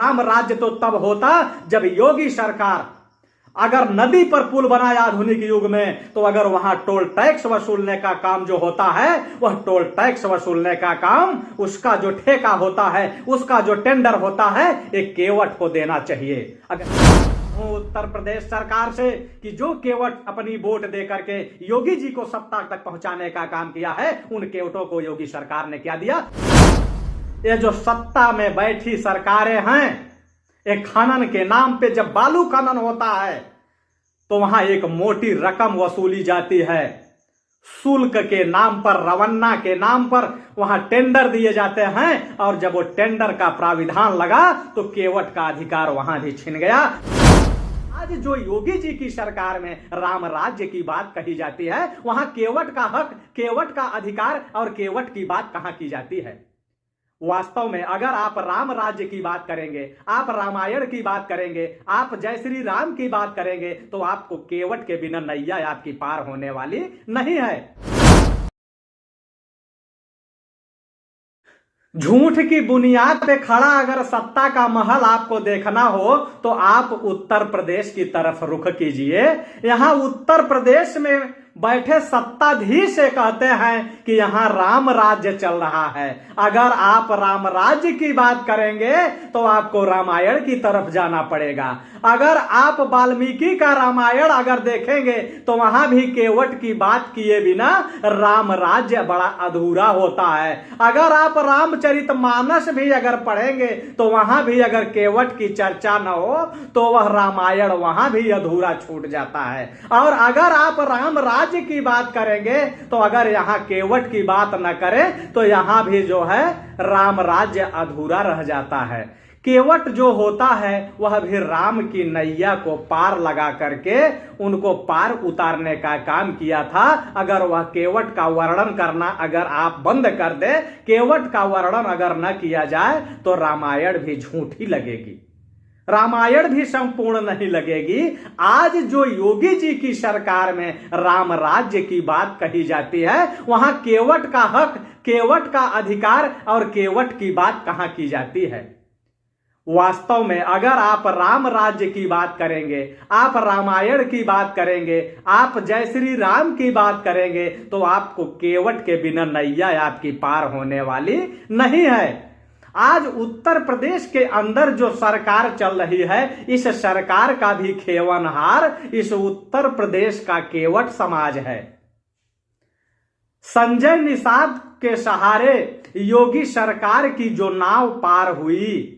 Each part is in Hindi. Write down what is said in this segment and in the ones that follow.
राम राज्य तो तब होता जब योगी सरकार अगर नदी पर पुल बनाए आधुनिक युग में, तो अगर वहां टोल टैक्स वसूलने का काम जो होता है, वह टोल टैक्स वसूलने का काम, उसका जो ठेका होता है, उसका जो टेंडर होता है, एक केवट को देना चाहिए। अगर उत्तर प्रदेश सरकार से कि जो केवट अपनी वोट दे करके योगी जी को सत्ता तक पहुंचाने का काम किया है, उन केवटों को योगी सरकार ने क्या दिया? ये जो सत्ता में बैठी सरकारें हैं, एक खनन के नाम पे जब बालू खनन होता है तो वहां एक मोटी रकम वसूली जाती है। शुल्क के नाम पर, रवन्ना के नाम पर वहां टेंडर दिए जाते हैं, और जब वो टेंडर का प्राविधान लगा तो केवट का अधिकार वहां भी छिन गया। आज जो योगी जी की सरकार में राम राज्य की बात कही जाती है, वहां केवट का हक, केवट का अधिकार और केवट की बात कहां की जाती है? वास्तव में अगर आप राम राज्य की बात करेंगे, आप रामायण की बात करेंगे, आप जय श्री राम की बात करेंगे, तो आपको केवट के बिना नैया आपकी पार होने वाली नहीं है। झूठ की बुनियाद पे खड़ा अगर सत्ता का महल आपको देखना हो, तो आप उत्तर प्रदेश की तरफ रुख कीजिए। यहां उत्तर प्रदेश में बैठे सत्ताधीश से कहते हैं कि यहां राम राज्य चल रहा है। अगर आप राम राज्य की बात करेंगे तो आपको रामायण की तरफ जाना पड़ेगा। अगर आप वाल्मीकि का रामायण अगर देखेंगे तो वहां भी केवट की बात किए बिना राम राज्य बड़ा अधूरा होता है। अगर आप रामचरितमानस भी अगर पढ़ेंगे तो वहां भी अगर केवट की चर्चा न हो तो वह रामायण वहां भी अधूरा छूट जाता है। और अगर आप राम राज्य की बात करेंगे तो अगर यहां केवट की बात न करें तो यहां भी जो है राम राज्य अधूरा रह जाता है। केवट जो होता है वह भी राम की नैया को पार लगा करके उनको पार उतारने का काम किया था। अगर वह केवट का वर्णन करना अगर आप बंद कर दे, केवट का वर्णन अगर न किया जाए, तो रामायण भी झूठी लगेगी, रामायण भी संपूर्ण नहीं लगेगी। आज जो योगी जी की सरकार में राम राज्य की बात कही जाती है, वहां केवट का हक, केवट का अधिकार और केवट की बात कहां की जाती है? वास्तव में अगर आप राम राज्य की बात करेंगे, आप रामायण की बात करेंगे, आप जय श्री राम की बात करेंगे, तो आपको केवट के बिना नैया आपकी पार होने वाली नहीं है। आज उत्तर प्रदेश के अंदर जो सरकार चल रही है, इस सरकार का भी खेवनहार इस उत्तर प्रदेश का केवट समाज है। संजय निषाद के सहारे योगी सरकार की जो नाव पार हुई,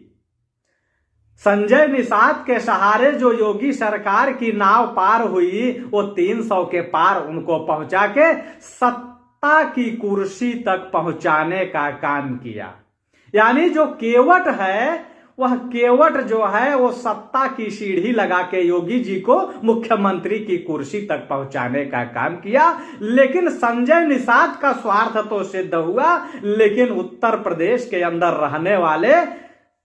संजय निषाद के सहारे जो योगी सरकार की नाव पार हुई, वो 300 के पार उनको पहुंचा के सत्ता की कुर्सी तक पहुंचाने का काम किया। यानी जो केवट है, वह केवट जो है वो सत्ता की सीढ़ी लगा के योगी जी को मुख्यमंत्री की कुर्सी तक पहुंचाने का काम किया। लेकिन संजय निषाद का स्वार्थ तो सिद्ध हुआ, लेकिन उत्तर प्रदेश के अंदर रहने वाले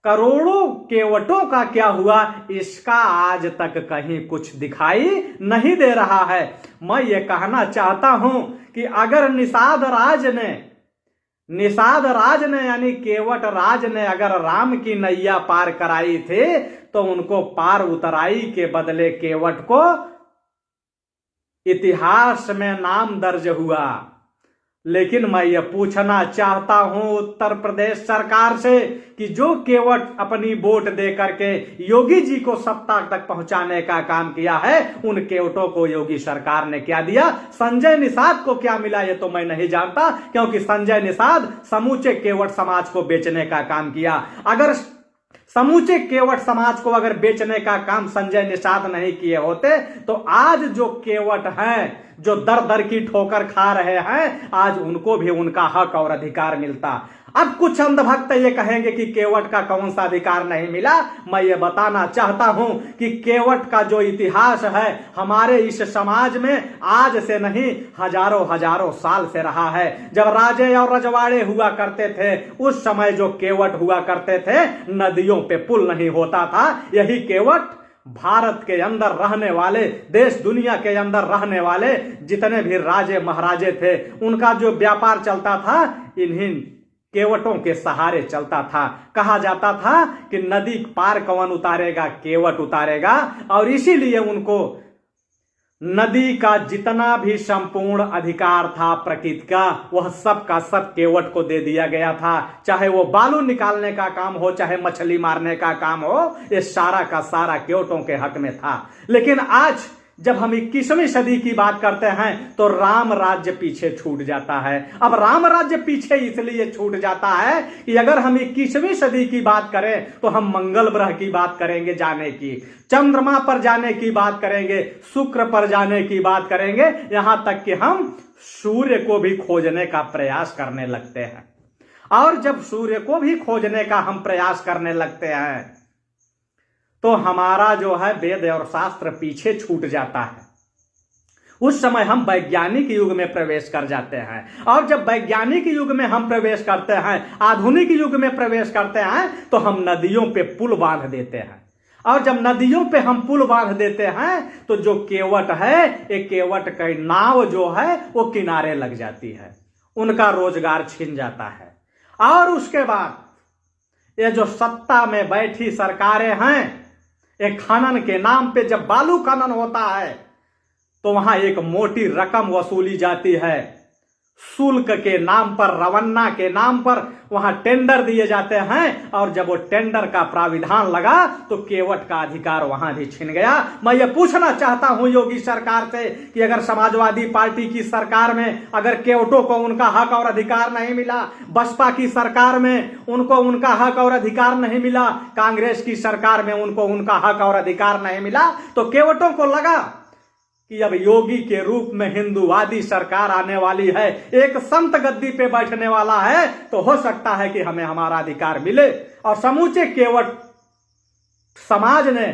करोड़ों केवटों का क्या हुआ, इसका आज तक कहीं कुछ दिखाई नहीं दे रहा है। मैं ये कहना चाहता हूं कि अगर निषाद राज ने यानी केवट राज ने अगर राम की नैया पार कराई थी, तो उनको पार उतराई के बदले केवट को इतिहास में नाम दर्ज हुआ। लेकिन मैं ये पूछना चाहता हूं उत्तर प्रदेश सरकार से कि जो केवट अपनी वोट दे करके योगी जी को सत्ता तक पहुंचाने का काम किया है, उन केवटों को योगी सरकार ने क्या दिया? संजय निषाद को क्या मिला ये तो मैं नहीं जानता, क्योंकि संजय निषाद समूचे केवट समाज को बेचने का काम किया। अगर समूचे केवट समाज को अगर बेचने का काम संजय निषाद नहीं किए होते, तो आज जो केवट हैं, जो दर दर की ठोकर खा रहे हैं, आज उनको भी उनका हक और अधिकार मिलता। अब कुछ अंधभक्त ये कहेंगे कि केवट का कौन सा अधिकार नहीं मिला। मैं ये बताना चाहता हूं कि केवट का जो इतिहास है हमारे इस समाज में आज से नहीं, हजारों साल से रहा है। जब राजे और रजवाड़े हुआ करते थे, उस समय जो केवट हुआ करते थे, नदियों पे पुल नहीं होता था। यही केवट भारत के अंदर रहने वाले, देश दुनिया के अंदर रहने वाले जितने भी राजे महाराजे थे, उनका जो व्यापार चलता था, इन्हीं केवटों के सहारे चलता था। कहा जाता था कि नदी पार कौन उतारेगा, केवट उतारेगा, और इसीलिए उनको नदी का जितना भी संपूर्ण अधिकार था प्रकृति का, वह सब का सब केवट को दे दिया गया था। चाहे वो बालू निकालने का काम हो, चाहे मछली मारने का काम हो, ये सारा का सारा केवटों के हक में था। लेकिन आज जब हम 21वीं सदी की बात करते हैं तो राम राज्य पीछे छूट जाता है। अब राम राज्य पीछे इसलिए छूट जाता है कि अगर हम 21वीं सदी की बात करें तो हम मंगल ग्रह की बात करेंगे जाने की, चंद्रमा पर जाने की बात करेंगे, शुक्र पर जाने की बात करेंगे, यहां तक कि हम सूर्य को भी खोजने का प्रयास करने लगते हैं। और जब सूर्य को भी खोजने का हम प्रयास करने लगते हैं तो हमारा जो है वेद और शास्त्र पीछे छूट जाता है। उस समय हम वैज्ञानिक युग में प्रवेश कर जाते हैं, और जब वैज्ञानिक युग में हम प्रवेश करते हैं, आधुनिक युग में प्रवेश करते हैं, तो हम नदियों पे पुल बांध देते हैं। और जब नदियों पे हम पुल बांध देते हैं तो जो केवट है, एक केवट की नाव जो है वो किनारे लग जाती है, उनका रोजगार छिन जाता है। और उसके बाद ये जो सत्ता में बैठी सरकारें हैं, एक खनन के नाम पे जब बालू खनन होता है तो वहां एक मोटी रकम वसूली जाती है, शुल्क के नाम पर, रवन्ना के नाम पर वहां टेंडर दिए जाते हैं। और जब वो टेंडर का प्राविधान लगा तो केवट का अधिकार वहां भी छिन गया। मैं ये पूछना चाहता हूं योगी सरकार से कि अगर समाजवादी पार्टी की सरकार में अगर केवटों को उनका हक और अधिकार नहीं मिला, बसपा की सरकार में उनको उनका हक और अधिकार नहीं मिला, कांग्रेस की सरकार में उनको उनका हक और अधिकार नहीं मिला, तो केवटों को लगा कि अब योगी के रूप में हिंदूवादी सरकार आने वाली है, एक संत गद्दी पे बैठने वाला है, तो हो सकता है कि हमें हमारा अधिकार मिले। और समूचे केवट समाज ने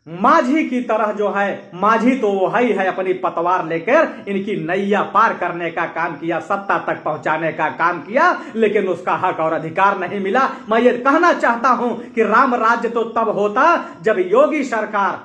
माझी की तरह जो है, माझी तो वो ही है, अपनी पतवार लेकर इनकी नैया पार करने का काम किया, सत्ता तक पहुंचाने का काम किया, लेकिन उसका हक और अधिकार नहीं मिला। मैं ये कहना चाहता हूं कि राम राज्य तो तब होता जब योगी सरकार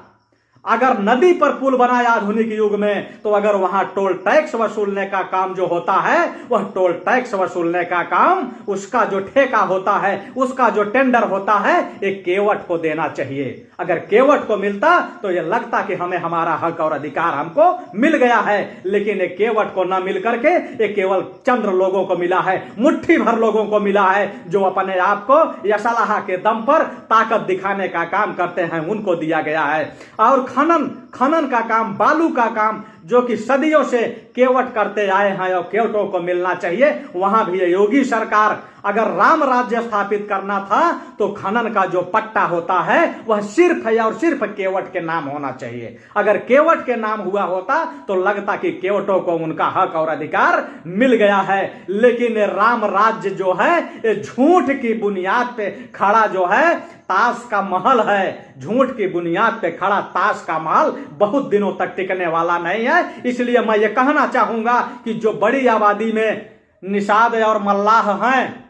अगर नदी पर पुल बनाया आधुनिक युग में, तो अगर वहां टोल टैक्स वसूलने का काम जो होता है, वह टोल टैक्स वसूलने का काम, उसका जो ठेका होता है, उसका जो टेंडर होता है, एक केवट को देना चाहिए। अगर केवट को मिलता तो यह लगता कि हमें हमारा हक और अधिकार हमको मिल गया है। लेकिन एक केवट को न मिल करके एक केवल चंद्र लोगों को मिला है, मुट्ठी भर लोगों को मिला है, जो अपने आप को यसलाहा के दम पर ताकत दिखाने का काम करते हैं, उनको दिया गया है। और खनन का काम, बालू का काम, जो कि सदियों से केवट करते आए हैं और केवटों को मिलना चाहिए, वहां भी योगी सरकार अगर राम राज्य स्थापित करना था तो खनन का जो पट्टा होता है वह सिर्फ है और सिर्फ केवट के नाम होना चाहिए। अगर केवट के नाम हुआ होता तो लगता कि केवटों को उनका हक और अधिकार मिल गया है। लेकिन राम राज्य जो है ये झूठ की बुनियाद पे खड़ा जो है ताश का महल है, झूठ की बुनियाद पे खड़ा ताश का महल बहुत दिनों तक टिकने वाला नहीं है। इसलिए मैं ये कहना चाहूंगा कि जो बड़ी आबादी में निषाद और मल्लाह हैं,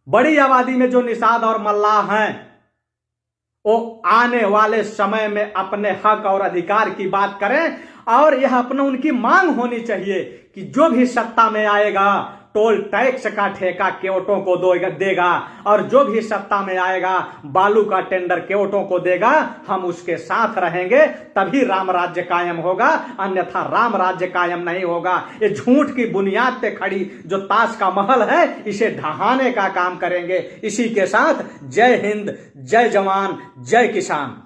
बड़ी आबादी में जो निषाद और मल्लाह हैं, वो आने वाले समय में अपने हक और अधिकार की बात करें, और यह अपना उनकी मांग होनी चाहिए कि जो भी सत्ता में आएगा टोल टैक्स का ठेका केवटों को देगा, और जो भी सत्ता में आएगा बालू का टेंडर केवटों को देगा, हम उसके साथ रहेंगे, तभी राम राज्य कायम होगा, अन्यथा राम राज्य कायम नहीं होगा। ये झूठ की बुनियाद पे खड़ी जो ताश का महल है, इसे ढहाने का काम करेंगे। इसी के साथ जय हिंद, जय जवान, जय किसान।